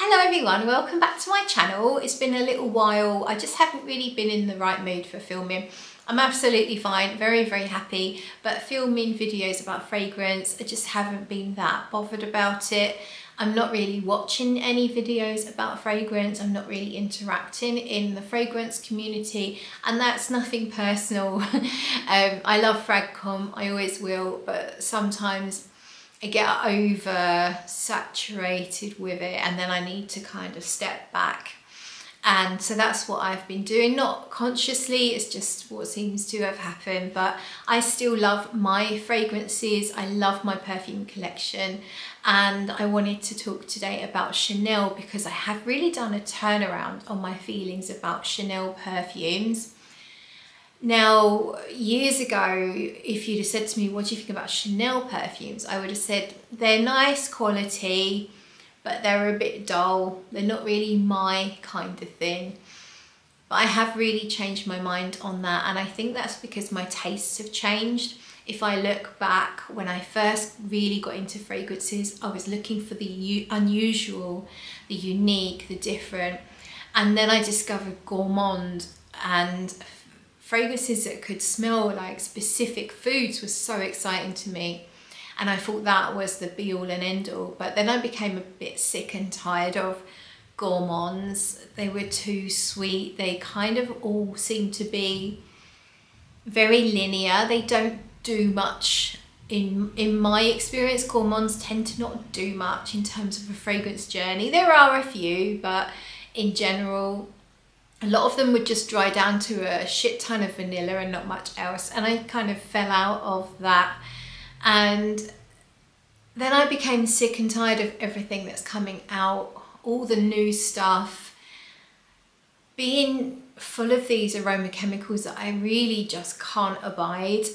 Hello everyone, welcome back to my channel. It's been a little while. I just haven't really been in the right mood for filming. I'm absolutely fine, very happy, but filming videos about fragrance, I just haven't been that bothered about it. I'm not really watching any videos about fragrance. I'm not really interacting in the fragrance community, and that's nothing personal. I love fragcom, I always will, but sometimes I get over saturated with it and then I need to kind of step back. And so that's what I've been doing, not consciously, it's just what seems to have happened, but I still love my fragrances. I love my perfume collection, and I wanted to talk today about Chanel because I have really done a turnaround on my feelings about Chanel perfumes. Now, years ago, if you'd have said to me, what do you think about Chanel perfumes? I would have said, they're nice quality, but they're a bit dull. They're not really my kind of thing. But I have really changed my mind on that. And I think that's because my tastes have changed. If I look back, when I first really got into fragrances, I was looking for the unusual, the unique, the different. And then I discovered gourmands, and fragrances that could smell like specific foods was so exciting to me, and I thought that was the be all and end all. But then I became a bit sick and tired of gourmands. They were too sweet. They kind of all seem to be very linear. They don't do much in my experience. Gourmands tend to not do much in terms of a fragrance journey. There are a few, but in general a lot of them would just dry down to a shit ton of vanilla and not much else. And I kind of fell out of that. And then I became sick and tired of everything that's coming out, all the new stuff, being full of these aroma chemicals that I really just can't abide.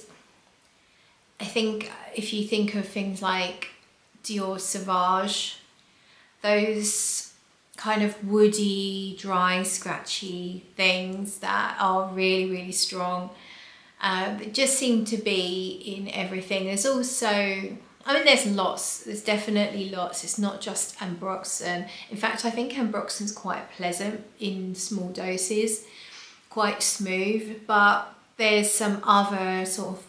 I think if you think of things like Dior Sauvage, those kind of woody, dry, scratchy things that are really strong. They just seem to be in everything. There's also, I mean, there's definitely lots. It's not just ambroxan. In fact, I think ambroxan's quite pleasant in small doses, quite smooth, but there's some other sort of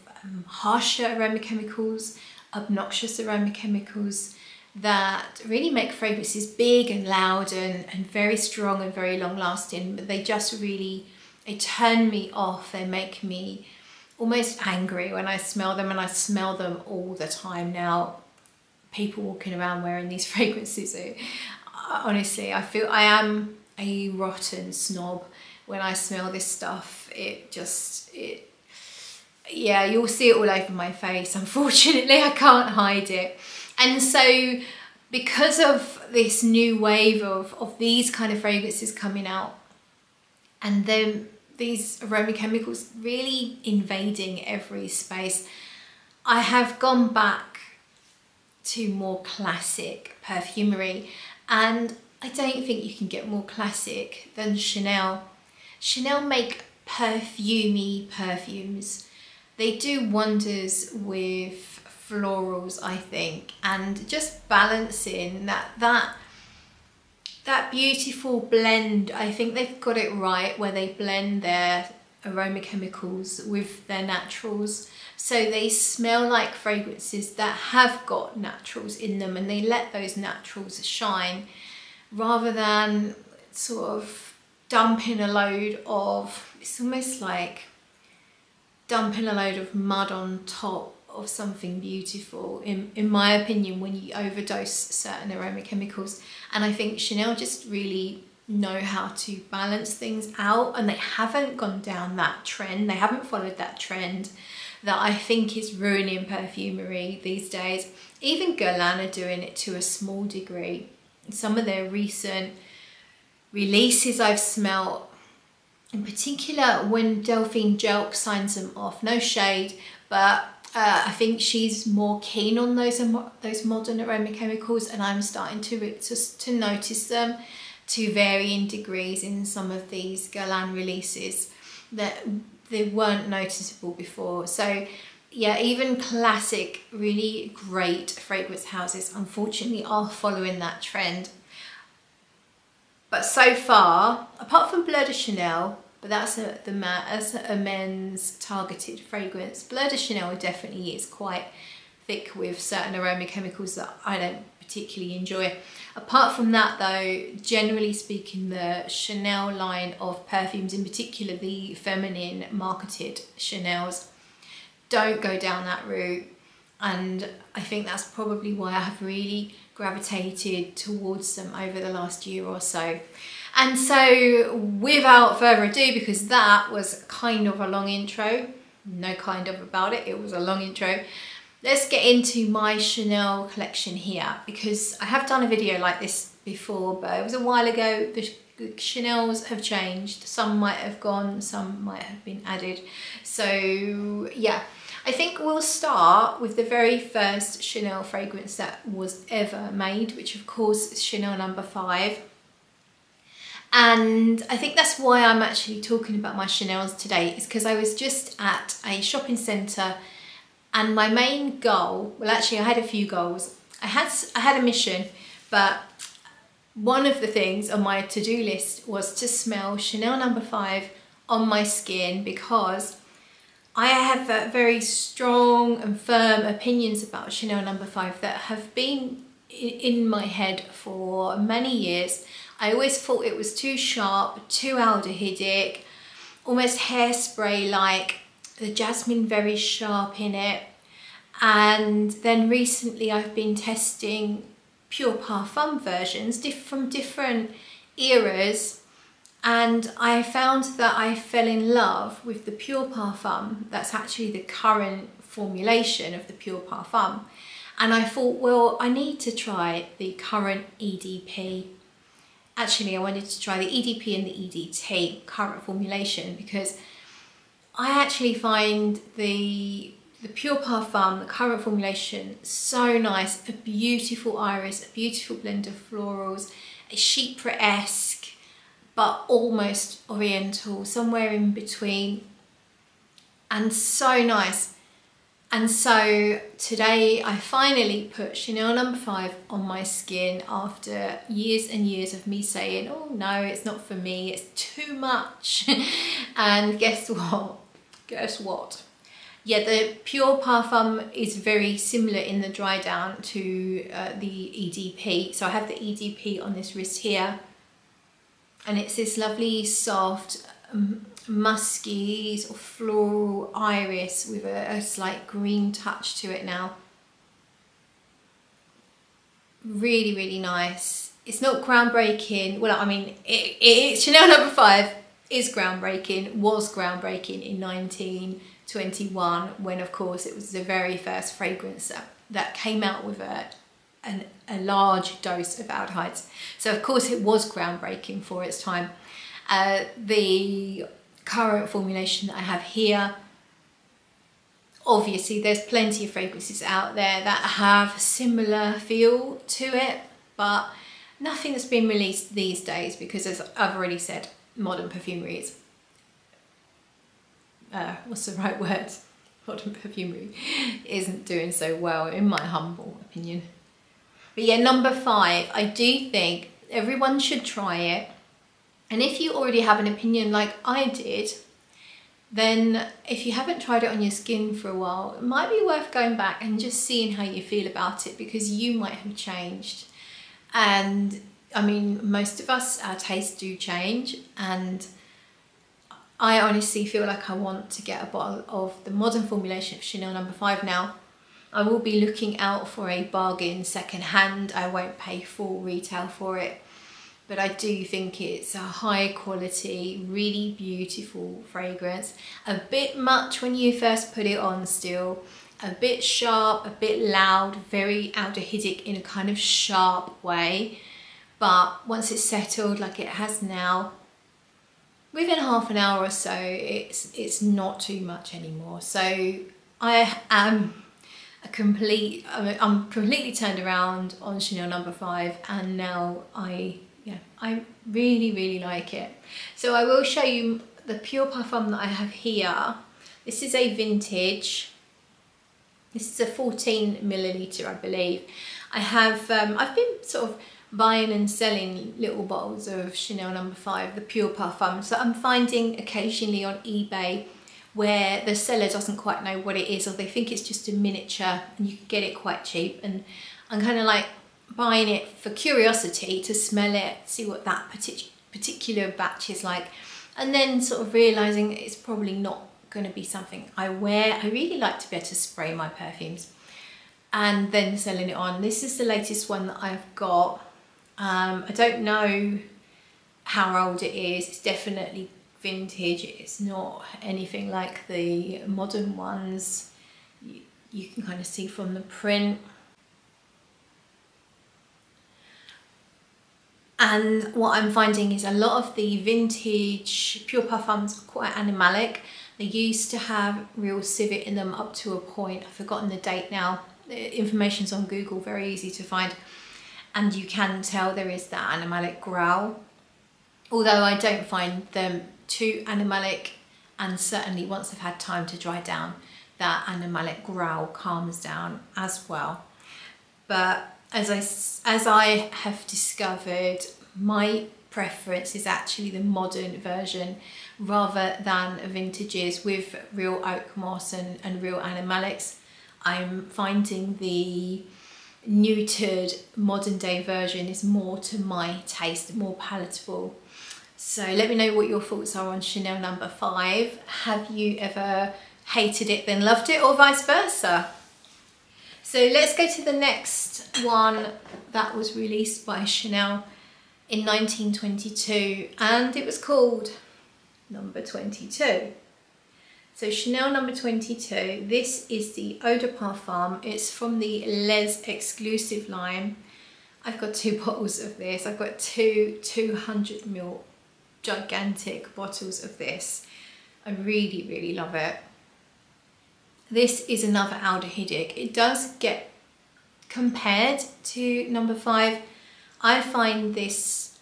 harsher aroma chemicals, obnoxious aroma chemicals, that really make fragrances big and loud and very strong and very long lasting, but they just really, they turn me off. They make me almost angry when I smell them, and I smell them all the time now. People walking around wearing these fragrances, honestly, I feel I am a rotten snob when I smell this stuff. Yeah, you'll see it all over my face. Unfortunately, I can't hide it. And so because of this new wave of these kind of fragrances coming out, and then these aroma chemicals really invading every space, I have gone back to more classic perfumery, and I don't think you can get more classic than Chanel. Chanel make perfumey perfumes. They do wonders with florals, I think, and just balancing that beautiful blend. I think they've got it right where they blend their aroma chemicals with their naturals, so they smell like fragrances that have got naturals in them, and they let those naturals shine rather than sort of dumping a load of, it's almost like dumping a load of mud on top of something beautiful, in my opinion, when you overdose certain aroma chemicals. And I think Chanel just really know how to balance things out, and they haven't gone down that trend. They haven't followed that trend that I think is ruining perfumery these days. Even Guerlain are doing it to a small degree. Some of their recent releases I've smelt, in particular when Delphine Jelk signs them off, no shade, but I think she's more keen on those modern aroma chemicals, and I'm starting to notice them to varying degrees in some of these Guerlain releases that they weren't noticeable before. So yeah, even classic, really great fragrance houses unfortunately are following that trend. But so far, apart from Bleu de Chanel, but that's a men's targeted fragrance, Bleu de Chanel definitely is quite thick with certain aroma chemicals that I don't particularly enjoy. Apart from that though, generally speaking, the Chanel line of perfumes, in particular the feminine marketed Chanels, don't go down that route, and I think that's probably why I have really gravitated towards them over the last year or so. And so without further ado, because that was kind of a long intro, no kind of about it, it was a long intro, let's get into my Chanel collection here, because I have done a video like this before, but it was a while ago. The Chanels have changed, some might have gone, some might have been added. So yeah, I think we'll start with the very first Chanel fragrance that was ever made, which of course is Chanel No. 5. And I think that's why I'm actually talking about my Chanels today, is because I was just at a shopping centre, and my main goal, well actually I had a few goals. I had a mission, but one of the things on my to-do list was to smell Chanel No. 5 on my skin, because I have very strong and firm opinions about Chanel No. 5 that have been in my head for many years. I always thought it was too sharp, too aldehydic, almost hairspray-like, the jasmine very sharp in it. And then recently I've been testing pure parfum versions from different eras, and I found that I fell in love with the pure parfum that's actually the current formulation of the pure parfum. And I thought, well, I need to try the current EDP. Actually, I wanted to try the EDP and the EDT current formulation, because I actually find the pure parfum, the current formulation, so nice. A beautiful iris, a beautiful blend of florals, a chypre-esque, but almost oriental, somewhere in between, and so nice. And so today I finally put Chanel No. 5 on my skin after years and years of me saying, oh no, it's not for me, it's too much. And guess what? Guess what? Yeah, the pure parfum is very similar in the dry down to the EDP. So I have the EDP on this wrist here, and it's this lovely soft musky sort of floral iris with a slight green touch to it now. Really, really nice. It's not groundbreaking. Well, I mean, Chanel No. 5 is groundbreaking, was groundbreaking in 1921, when of course it was the very first fragrance that came out with a large dose of aldehydes. So of course it was groundbreaking for its time. The current formulation that I have here, obviously there's plenty of fragrances out there that have a similar feel to it, but nothing that's been released these days, because as I've already said, modern perfumery is, what's the right word? Modern perfumery isn't doing so well, in my humble opinion. But yeah, No. 5, I do think everyone should try it. And if you already have an opinion like I did, then if you haven't tried it on your skin for a while, it might be worth going back and just seeing how you feel about it, because you might have changed. And I mean, most of us, our tastes do change, and I honestly feel like I want to get a bottle of the modern formulation of Chanel No. 5 now. I will be looking out for a bargain second hand. I won't pay full retail for it. But I do think it's a high quality, really beautiful fragrance. A bit much when you first put it on still. A bit sharp, a bit loud, very aldehydic in a kind of sharp way. But once it's settled like it has now, within half an hour or so, it's not too much anymore. So I'm completely turned around on Chanel No. 5, and now I really, really like it. So I will show you the pure parfum that I have here. This is a vintage. This is a 14 milliliter, I believe. I have, I've been sort of buying and selling little bottles of Chanel No. 5, the Pure Parfum. So I'm finding occasionally on eBay where the seller doesn't quite know what it is, or they think it's just a miniature and you can get it quite cheap, and I'm kind of like buying it for curiosity to smell it, see what that particular batch is like, and then sort of realizing it's probably not going to be something I wear. I really like to be able to spray my perfumes and then selling it on. This is the latest one that I've got. I don't know how old it is. It's definitely vintage. It's not anything like the modern ones. You can kind of see from the print. And what I'm finding is a lot of the vintage Pure Parfums are quite animalic. They used to have real civet in them up to a point. I've forgotten the date now. The information's on Google, very easy to find. And you can tell there is that animalic growl. Although I don't find them too animalic, and certainly once they've had time to dry down, that animalic growl calms down as well. But as I have discovered, my preference is actually the modern version rather than vintages with real oak moss and real animalics. I'm finding the neutered modern day version is more to my taste, more palatable. So let me know what your thoughts are on Chanel No. 5. Have you ever hated it then loved it, or vice versa? So let's go to the next one that was released by Chanel in 1922, and it was called No. 22. So Chanel No. 22, this is the Eau de Parfum. It's from the Les exclusive line. I've got 2 bottles of this. I've got two 200ml gigantic bottles of this. I really, really love it. This is another aldehydic. It does get compared to No. 5. I find this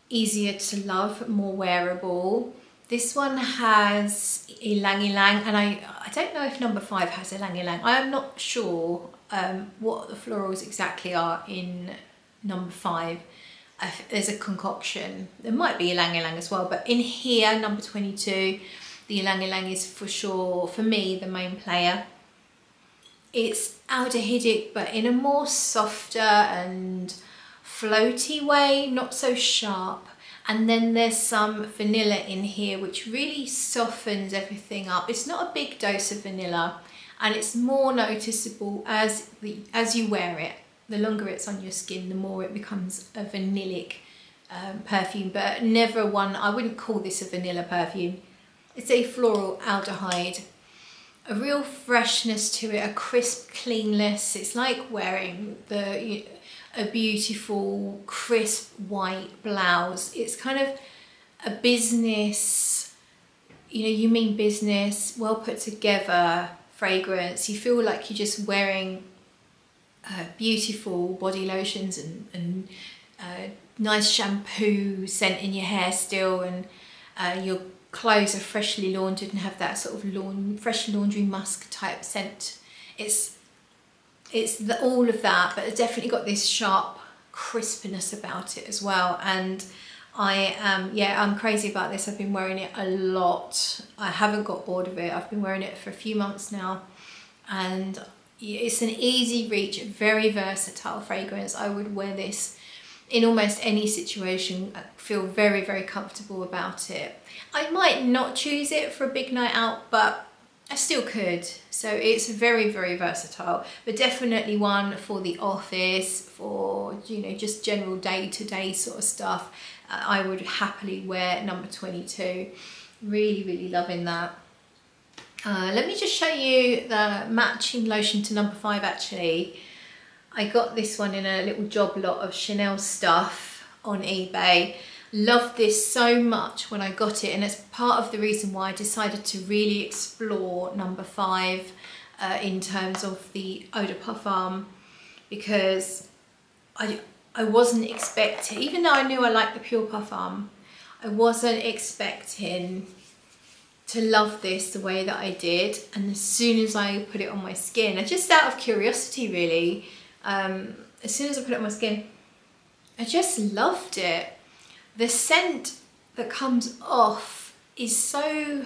easier to love, more wearable. This one has ylang ylang, and I don't know if No. 5 has ylang ylang. I am not sure what the florals exactly are in No. 5. There's a concoction. There might be ylang ylang as well, but in here, No. 22, the ylang ylang is for sure, for me, the main player. It's aldehydic, but in a more softer and floaty way, not so sharp. And then there's some vanilla in here, which really softens everything up. It's not a big dose of vanilla, and it's more noticeable as you wear it. The longer it's on your skin, the more it becomes a vanillic perfume, but never one, I wouldn't call this a vanilla perfume. It's a floral aldehyde. A real freshness to it, a crisp cleanness. It's like wearing a beautiful crisp white blouse. It's kind of a business, you mean business, well put together fragrance. You feel like you're just wearing beautiful body lotions and nice shampoo scent in your hair still, and your clothes are freshly laundered and have that sort of fresh laundry musk type scent. It's all of that, but it's definitely got this sharp crispness about it as well. And I'm crazy about this. I've been wearing it a lot. I haven't got bored of it. I've been wearing it for a few months now, and it's an easy reach, very versatile fragrance. I would wear this in almost any situation. I feel very, very comfortable about it. I might not choose it for a big night out, but I still could. So it's very, very versatile, but definitely one for the office, for, just general day-to-day sort of stuff. I would happily wear No. 22. Really, really loving that. Let me just show you the matching lotion to No. 5 actually. I got this one in a little job lot of Chanel stuff on eBay. Loved this so much when I got it, and it's part of the reason why I decided to really explore No. 5 in terms of the Eau de Parfum, because I wasn't expecting, even though I knew I liked the Pure Parfum, I wasn't expecting to love this the way that I did. And as soon as I put it on my skin, just out of curiosity really, as soon as I put it on my skin, I just loved it. The scent that comes off is so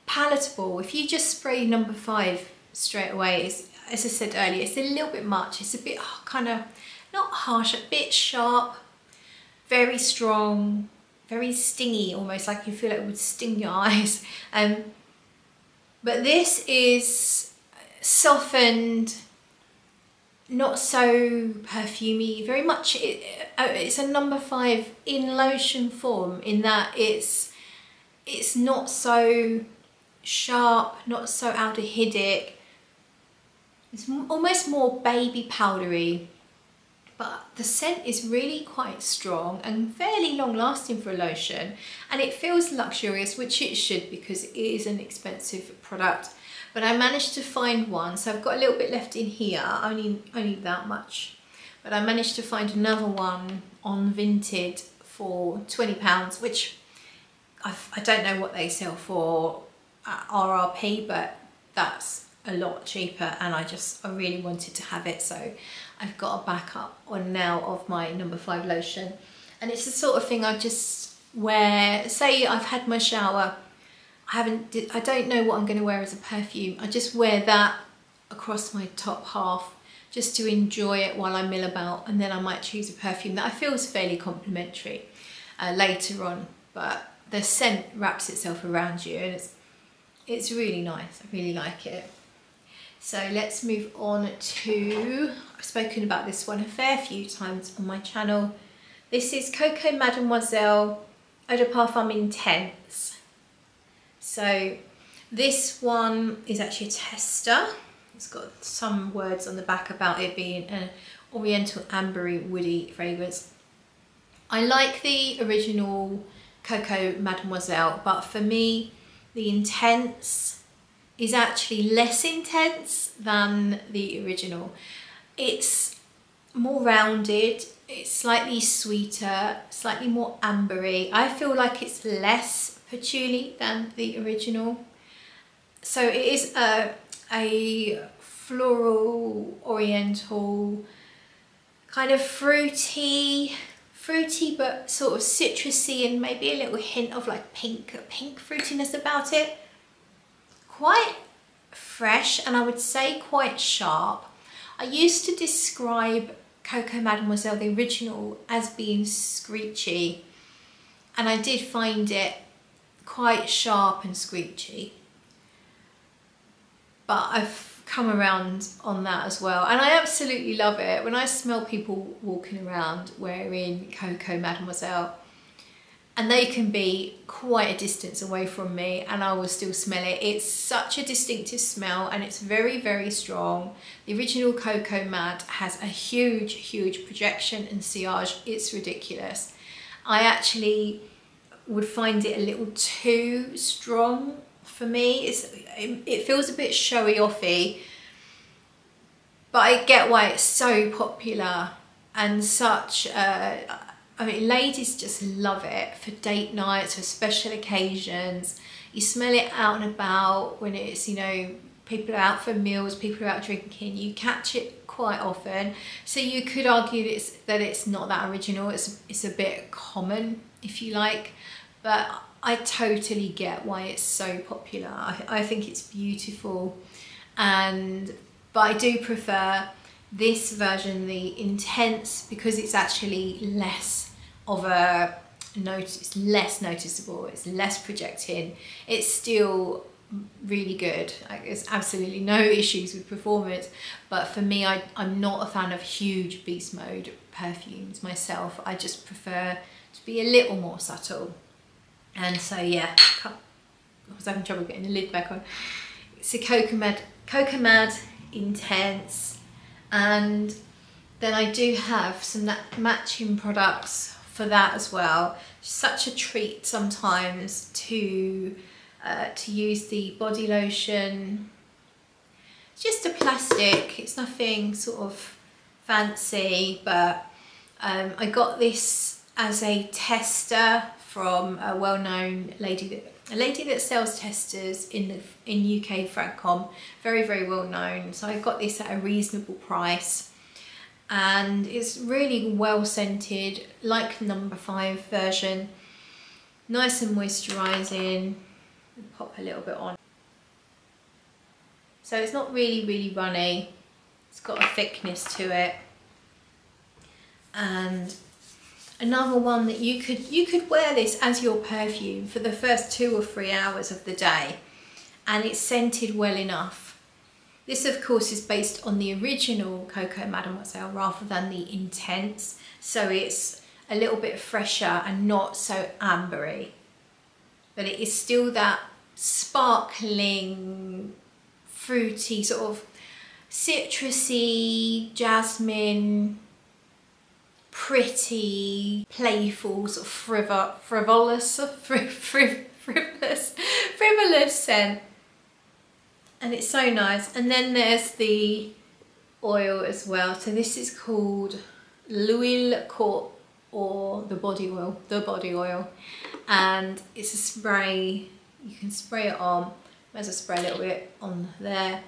palatable. If you just spray number 5 straight away, as I said earlier, it's a little bit much. It's a bit kind of, not harsh, a bit sharp, very strong, very stingy, almost like you feel like it would sting your eyes. But this is softened, not so perfumey, very much it's a number 5 in lotion form, in that it's not so sharp, not so aldehydic. It's almost more baby powdery, but the scent is really quite strong and fairly long lasting for a lotion, and it feels luxurious, which it should, because it is an expensive product. But I managed to find one, so I've got a little bit left in here, only that much, but I managed to find another one on Vinted for £20, which I don't know what they sell for at RRP, but that's a lot cheaper, and I really wanted to have it, so I've got a backup on now of my number 5 lotion. And it's the sort of thing I just wear, say I've had my shower, I don't know what I'm going to wear as a perfume, I just wear that across my top half just to enjoy it while I mill about, and then I might choose a perfume that I feel is fairly complimentary later on, but the scent wraps itself around you, and it's really nice. I really like it. So let's move on to, I've spoken about this one a fair few times on my channel. This is Coco Mademoiselle Eau de Parfum Intense. So this one is actually a tester. It's got some words on the back about it being an oriental ambery woody fragrance. I like the original Coco Mademoiselle, but for me the Intense is actually less intense than the original. It's more rounded, it's slightly sweeter, slightly more ambery. I feel like it's less patchouli than the original. So it is a floral, oriental, kind of fruity but sort of citrusy, and maybe a little hint of like pink fruitiness about it. Quite fresh, and I would say quite sharp. I used to describe Coco Mademoiselle, the original, as being screechy, and I did find it quite sharp and screechy, but I've come around on that as well, and I absolutely love it. When I smell people walking around wearing Coco Mademoiselle, and they can be quite a distance away from me, and I will still smell it. It's such a distinctive smell, and it's very, very strong. The original Coco Mad has a huge projection and sillage. It's ridiculous. I actually would find it a little too strong for me. It feels a bit showy offy, but I get why it's so popular and such I mean, ladies just love it for date nights, for special occasions. You smell it out and about when it's, you know, people are out for meals, people are out drinking. You catch it quite often. So you could argue that it's not that original. It's a bit common, if you like. But I totally get why it's so popular. I think it's beautiful. But I do prefer this version, the Intense, because it's actually less of a it's less noticeable, it's less projecting. It's still really good. Like, there's absolutely no issues with performance, but for me, I'm not a fan of huge beast mode perfumes myself. I just prefer to be a little more subtle. And so yeah, I was having trouble getting the lid back on. It's a Coco Mad Intense. And then I do have some matching products for that as well. Such a treat sometimes to use the body lotion. It's just a plastic, it's nothing sort of fancy, but I got this as a tester from a well-known lady that sells testers in UK, Francom, very well known. So I got this at a reasonable price, and it's really well scented, like number 5 version. Nice and moisturising. Pop a little bit on. So it's not really runny. It's got a thickness to it. And another one that you could wear this as your perfume for the first 2 or 3 hours of the day, and it's scented well enough. This of course is based on the original Coco Mademoiselle rather than the Intense, so it's a little bit fresher and not so ambery, but it is still that sparkling, fruity, sort of citrusy, jasmine, pretty, playful, sort of frivolous scent. And it's so nice. And then there's the oil as well. So this is called L'Huile Corps, or the body oil. And it's a spray. You can spray it on. Might as well spray a little bit on there.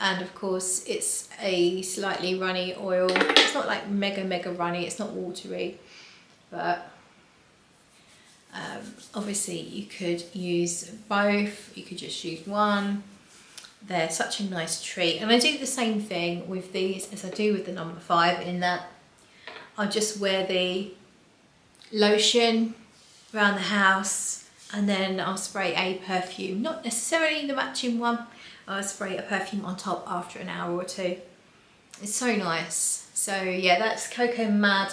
And of course it's a slightly runny oil. It's not like mega runny, it's not watery, but obviously you could use both, you could just use one. They're such a nice treat. And I do the same thing with these as I do with the number 5, in that I'll just wear the lotion around the house and then I'll spray a perfume, not necessarily the matching one. I'll spray a perfume on top after an hour or 2. It's so nice. So yeah, that's Coco Mad,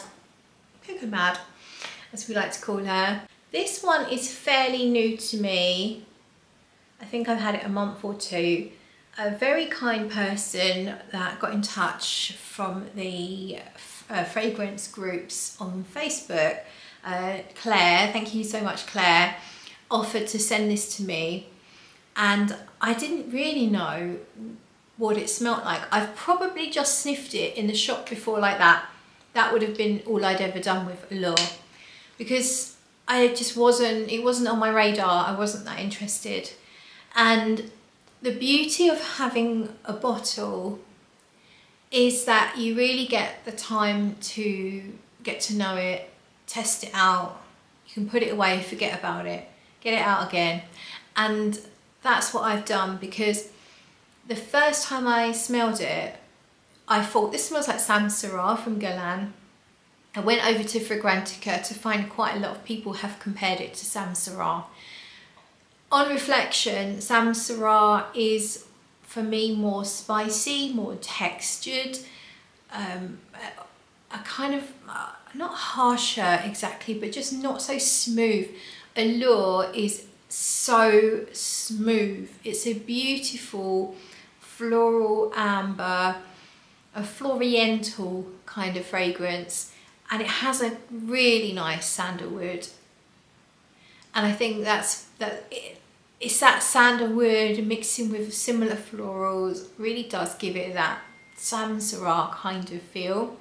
as we like to call her. This one is fairly new to me. I think I've had it a month or 2. A very kind person that got in touch from the fragrance groups on Facebook, Claire, thank you so much Claire, offered to send this to me, and I didn't really know what it smelled like. I've probably just sniffed it in the shop before like that. That would have been all I'd ever done with Allure, because it wasn't on my radar. I wasn't that interested. And the beauty of having a bottle is that you really get the time to get to know it, test it out. You can put it away, forget about it, get it out again. And that's what I've done, because the first time I smelled it, I thought this smells like Samsara from Guerlain. I went over to Fragrantica to find quite a lot of people have compared it to Samsara. On reflection, Samsara is for me more spicy, more textured, a kind of, not harsher exactly, but just not so smooth. Allure is so smooth. It's a beautiful floral amber, a floriental kind of fragrance, and it has a really nice sandalwood. And I think it's that sandalwood mixing with similar florals really does give it that Samsara kind of feel.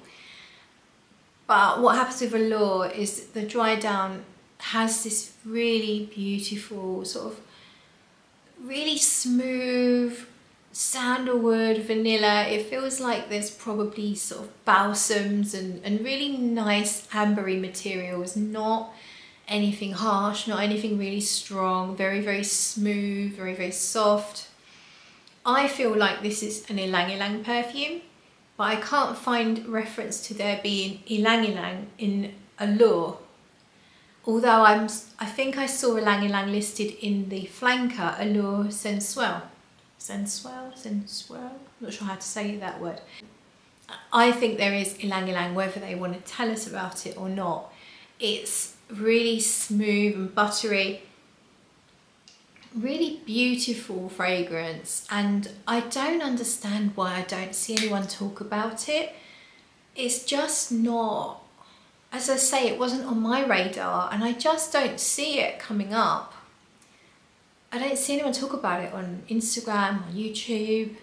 But what happens with Allure is the dry down has this really beautiful, sort of really smooth sandalwood, vanilla. It feels like there's probably sort of balsams and really nice ambery materials, not anything harsh, not anything really strong, very smooth, very soft. I feel like this is an ylang ylang perfume, but I can't find reference to there being ylang ylang in Allure. Although I think I saw ylang ylang listed in the flanker Allure Sensuelle. Sensuelle? Not sure how to say that word. I think there is ylang ylang, whether they want to tell us about it or not. It's really smooth and buttery, really beautiful fragrance, and I don't understand why I don't see anyone talk about it. It's just not, as I say, it wasn't on my radar, and I just don't see it coming up. I don't see anyone talk about it on Instagram, on YouTube.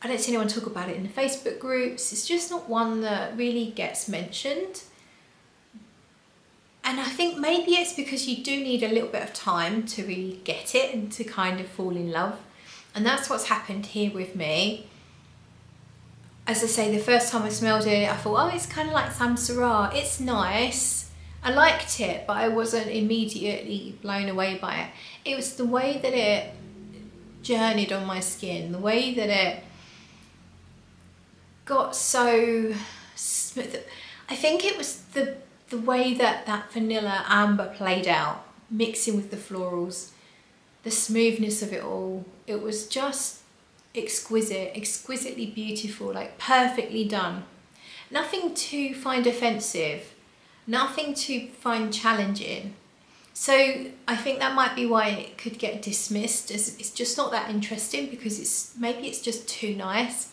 I don't see anyone talk about it in the Facebook groups. It's just not one that really gets mentioned. And I think maybe it's because you do need a little bit of time to really get it and to kind of fall in love. And that's what's happened here with me. as I say, the first time I smelled it, I thought, oh, it's kind of like Samsara. It's nice. I liked it, but I wasn't immediately blown away by it. It was the way that it journeyed on my skin, the way that it got so smooth. I think it was the way that that vanilla amber played out, mixing with the florals, the smoothness of it all. It was just exquisite, exquisitely beautiful, like perfectly done. Nothing to find offensive, nothing to find challenging. So I think that might be why it could get dismissed, as it's just not that interesting, because maybe it's just too nice.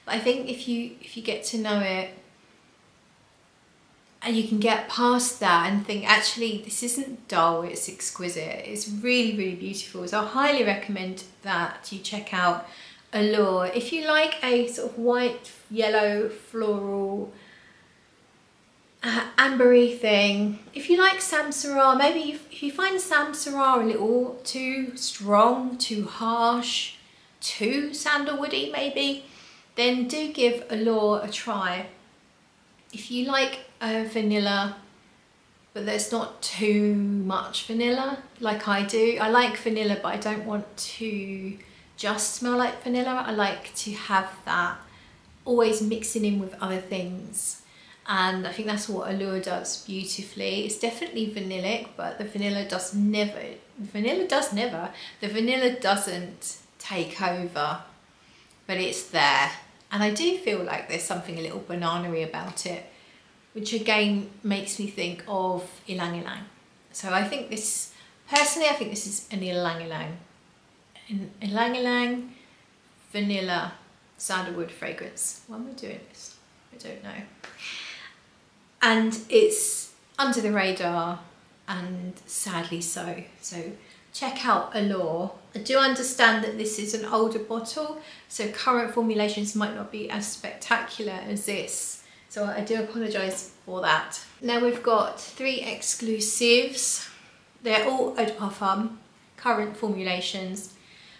But I think if you get to know it and you can get past that and think, actually, this isn't dull, it's exquisite, it's really, really beautiful. So I highly recommend that you check out Allure. If you like a sort of white, yellow, floral, ambery thing, if you like Samsara, maybe if you find Samsara a little too strong, too harsh, too sandalwoody maybe, then do give Allure a try. If you like vanilla, but there's not too much vanilla like I do. I like vanilla, but I don't want to just smell like vanilla. I like to have that always mixing in with other things, and I think that's what Allure does beautifully. It's definitely vanillic, but the vanilla doesn't take over, but it's there. And I do feel like there's something a little banana-y about it, which again makes me think of ylang ylang. So I think this, personally, I think this is an ylang ylang. An ylang ylang vanilla sandalwood fragrance. Why am I doing this? I don't know. And it's under the radar, and sadly so. So check out Allure. I do understand that this is an older bottle, so current formulations might not be as spectacular as this. So I do apologise for that. Now we've got 3 exclusives. They're all eau de parfum, current formulations.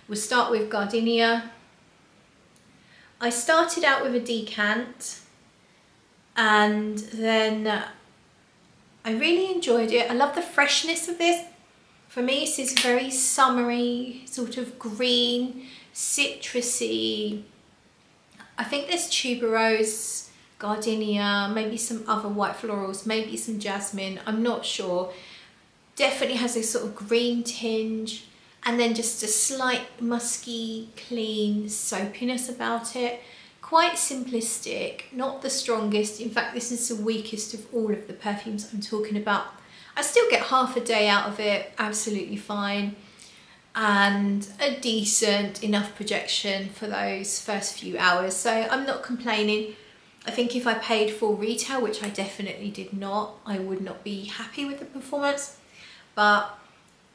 We'll start with Gardenia. I started out with a decant, and then I really enjoyed it. I love the freshness of this. For me, this is very summery, sort of green, citrusy. I think there's tuberose, gardenia, maybe some other white florals, maybe some jasmine, I'm not sure. Definitely has a sort of green tinge, and then just a slight musky, clean soapiness about it. Quite simplistic, not the strongest. In fact, this is the weakest of all of the perfumes I'm talking about. I still get half a day out of it, absolutely fine, and a decent enough projection for those first few hours. So I'm not complaining. I think if I paid full retail, which I definitely did not, I would not be happy with the performance. But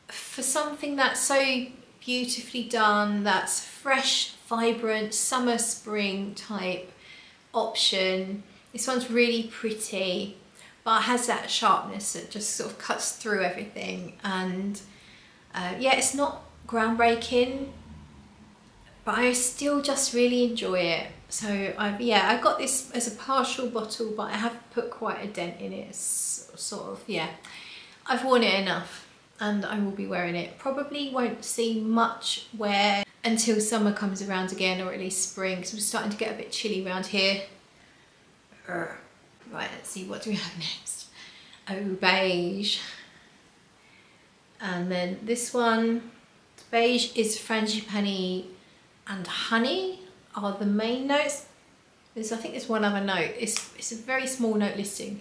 for something that's so beautifully done, that's fresh, vibrant, summer, spring type option, this one's really pretty, but has that sharpness that just sort of cuts through everything. And yeah, it's not groundbreaking, but I still just really enjoy it. So I got this as a partial bottle, but I have put quite a dent in it. It's sort of, yeah, I've worn it enough, and I will be wearing it. Probably won't see much wear until summer comes around again, or at least spring, because we're starting to get a bit chilly around here. Right, let's see, what do we have next? Oh, beige. And then this one, beige is frangipani and honey are the main notes. I think there's one other note. It's a very small note listing,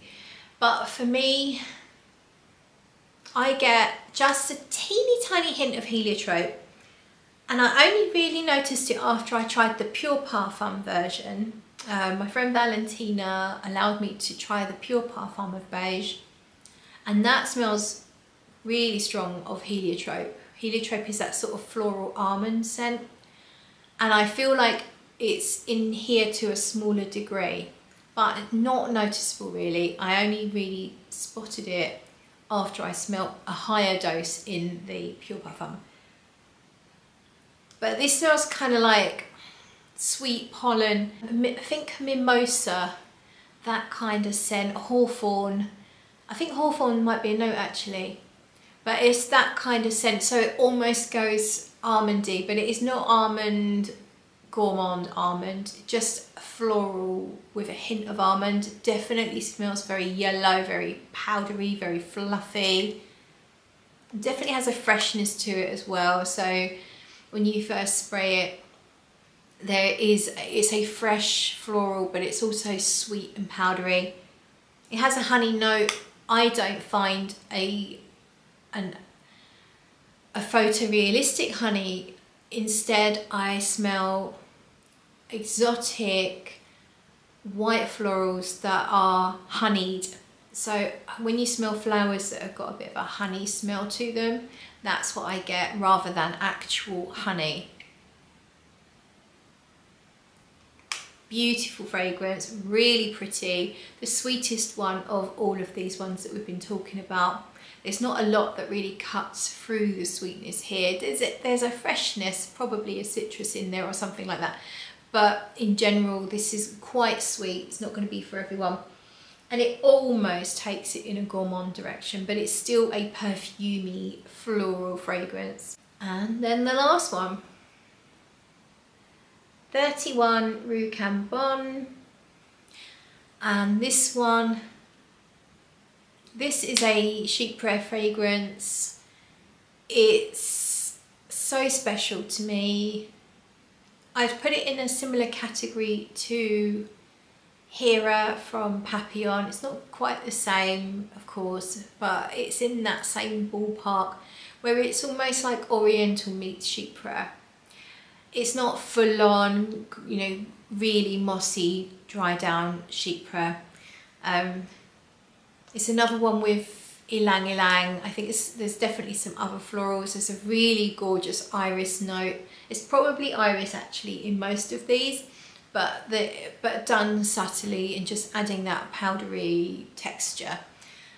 but for me, I get just a teeny tiny hint of heliotrope, and I only really noticed it after I tried the Pure Parfum version. My friend Valentina allowed me to try the Pure Parfum of beige, and that smells really strong of heliotrope. Heliotrope is that sort of floral almond scent, and I feel like it's in here to a smaller degree, but not noticeable really. I only really spotted it after I smelt a higher dose in the Pure Parfum. But this smells kind of like sweet pollen. I think mimosa, that kind of scent. Hawthorn. I think hawthorn might be a note actually, but it's that kind of scent. So it almost goes almondy, but it is not almond, gourmand almond, just floral with a hint of almond. Definitely smells very yellow, very powdery, very fluffy. Definitely has a freshness to it as well. So when you first spray it, it's a fresh floral, but it's also sweet and powdery. It has a honey note. I don't find a photorealistic honey. Instead, I smell exotic white florals that are honeyed. So when you smell flowers that have got a bit of a honey smell to them, that's what I get rather than actual honey. Beautiful fragrance, really pretty. The sweetest one of all of these ones that we've been talking about. There's not a lot that really cuts through the sweetness here. There's a freshness, probably a citrus in there or something like that. But in general, this is quite sweet. It's not going to be for everyone. And it almost takes it in a gourmand direction, but it's still a perfumey floral fragrance. And then the last one. 31 Rue Cambon, and this one, this is a chypre fragrance. It's so special to me. I'd put it in a similar category to Hera from Papillon. It's not quite the same, of course, but it's in that same ballpark where it's almost like Oriental meets chypre. It's not full on, you know, really mossy, dry down chypre. It's another one with ylang ylang. I think there's definitely some other florals. There's a really gorgeous iris note. It's probably iris actually in most of these, but done subtly and just adding that powdery texture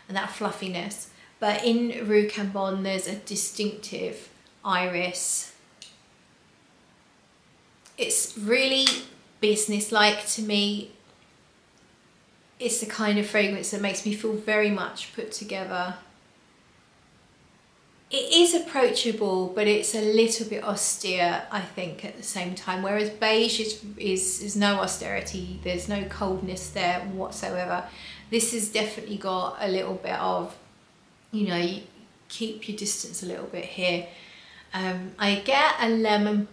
and that fluffiness. But in Rue Cambon, there's a distinctive iris. It's really business-like to me. It's the kind of fragrance that makes me feel very much put together. It is approachable, but it's a little bit austere, I think, at the same time. Whereas beige is no austerity. There's no coldness there whatsoever. This has definitely got a little bit of, you know, you keep your distance a little bit here. I get a lemon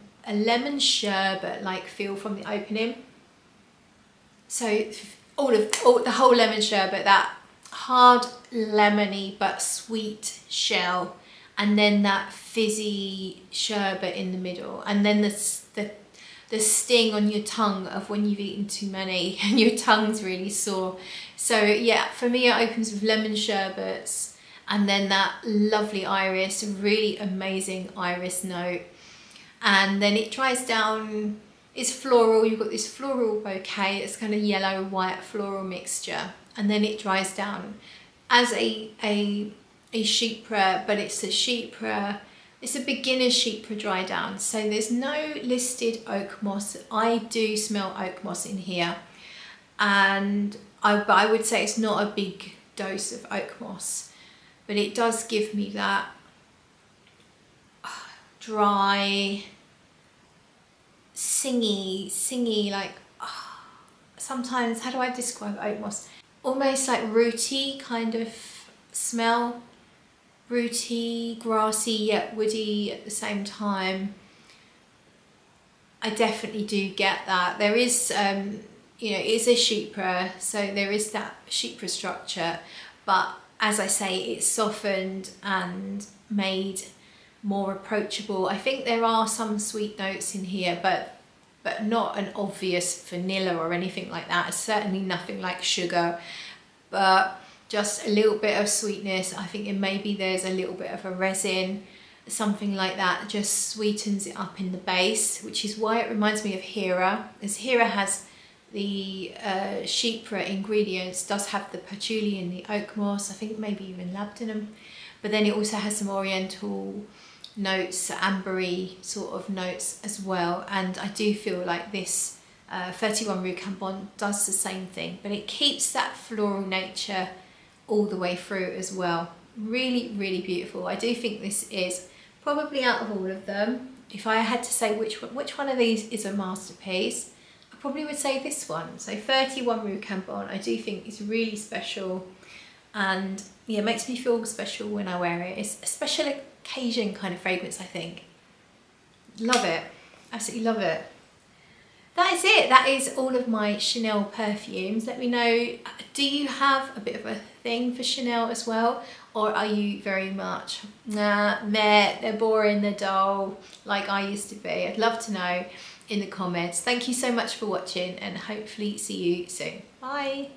sherbet like feel from the opening. So the whole lemon sherbet, that hard lemony but sweet shell, and then that fizzy sherbet in the middle, and then the sting on your tongue of when you've eaten too many and your tongue's really sore. So yeah, for me it opens with lemon sherbets and then that lovely iris, really amazing iris note. And then it dries down, it's floral, you've got this floral bouquet, it's kind of yellow white floral mixture, and then it dries down as a chypre, but it's a chypre, it's a beginner chypre dry down, so there's no listed oak moss. I do smell oak moss in here, and I would say it's not a big dose of oak moss, but it does give me that dry, singy, like, sometimes, how do I describe oak moss? Almost like rooty kind of smell. Rooty, grassy, yet woody at the same time. I definitely do get that. There is, you know, it's a chypre, so there is that chypre structure, but as I say, it's softened and made more approachable. I think there are some sweet notes in here, but not an obvious vanilla or anything like that. It's certainly nothing like sugar, but just a little bit of sweetness. I think maybe there's a little bit of a resin, something like that, just sweetens it up in the base, which is why it reminds me of Hera, as Hera has the chypre ingredients, does have the patchouli and the oak moss, I think maybe even labdanum, but then it also has some oriental notes, ambery sort of notes as well, and I do feel like this 31 Rue Cambon does the same thing, but it keeps that floral nature all the way through as well. Really, really beautiful. I do think this is probably, out of all of them, if I had to say which one of these is a masterpiece, I probably would say this one. So 31 Rue Cambon, I do think is really special, and yeah, it makes me feel special when I wear it. It's a special occasion kind of fragrance, I think. Love it, absolutely love it. That is it. That is all of my Chanel perfumes. Let me know, do you have a bit of a thing for Chanel as well? Or are you very much, nah, they're boring, they're dull, like I used to be? I'd love to know in the comments. Thank you so much for watching, and hopefully see you soon. Bye.